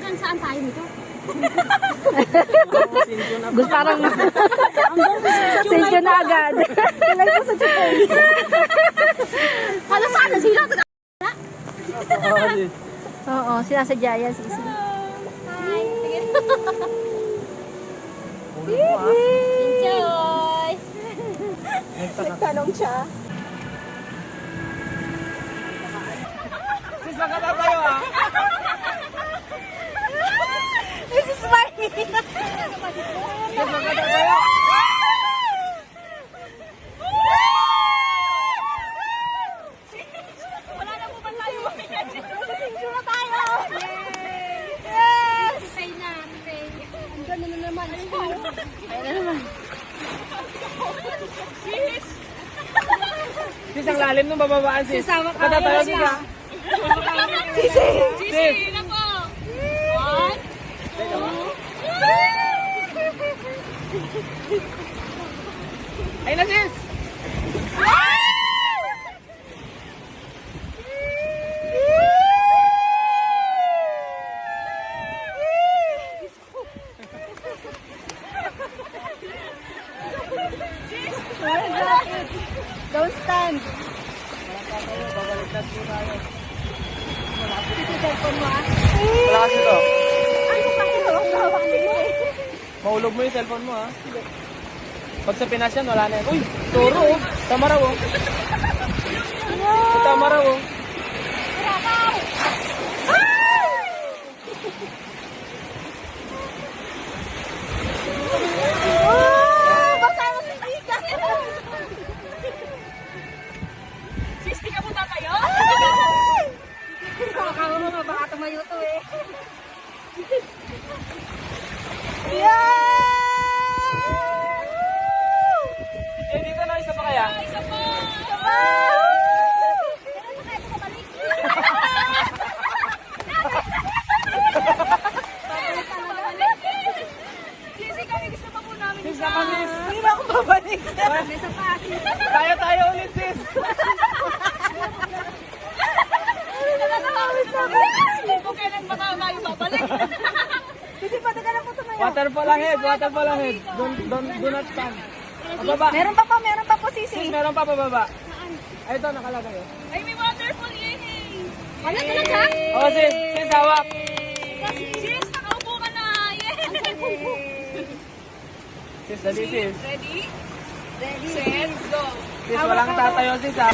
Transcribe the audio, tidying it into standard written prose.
Hanggang saan tayo nito? Gusto parang sensyo na agad. Tulay po sa Japan. Hala sana sila. Oo, sinasadya yan, Sisi. Hi. Sige. Enjoy! Nagtanong siya. Sis, maganda tayo ah. This is funny. Sis, maganda tayo. Wala na po ba tayo? Picture na tayo. Yes. Pay na. Pay. Ang ganda na naman. Ayun na naman. Sis, ang lalim nung bababaan, sis. Sisama ka. Maganda tayo, sis ah. Sis. na po. One. Ayun na, sis. Don't stand. Babaliktad po tayo. Sisi, cellphone mo ah. Wala kasi to. Ano ba ito? Hawak niyo. Mahulog mo yung cellphone mo, ha? Pag sa Pinas yan, wala na yan. Uy, toro, oh. Tama raw, oh. Tama raw, oh. Basta mo si Sika. Sis, di ka punta tayo? Kakawa mo nga, baka tumayo to eh. Eh, dito na, isa pa kaya? Isa pa. Kailan na tayo bumabalik? Sisi, kami gusto pa po namin Sis, isa. naka, sis. Hindi ba ako babalik? Isa pa, sis. Tayo ulit, sis. Kung kailan pa tayo babalik? Kasi pati ka na po tumayo. Waterfall ahead, waterfall ahead. Do not stand. Pababa. Meron pa po Sis, Sisi. meron pa pababa. Ay, ito, nakalagay, oh. Ay, may waterfall yun eh. Ano talaga? Oh, sis, sis, hawak. Sis, nakaupo ka na. Yes. Sis, dali, sis. Ready? Ready. Set, go. Sis, walang tatayo, sis, ha.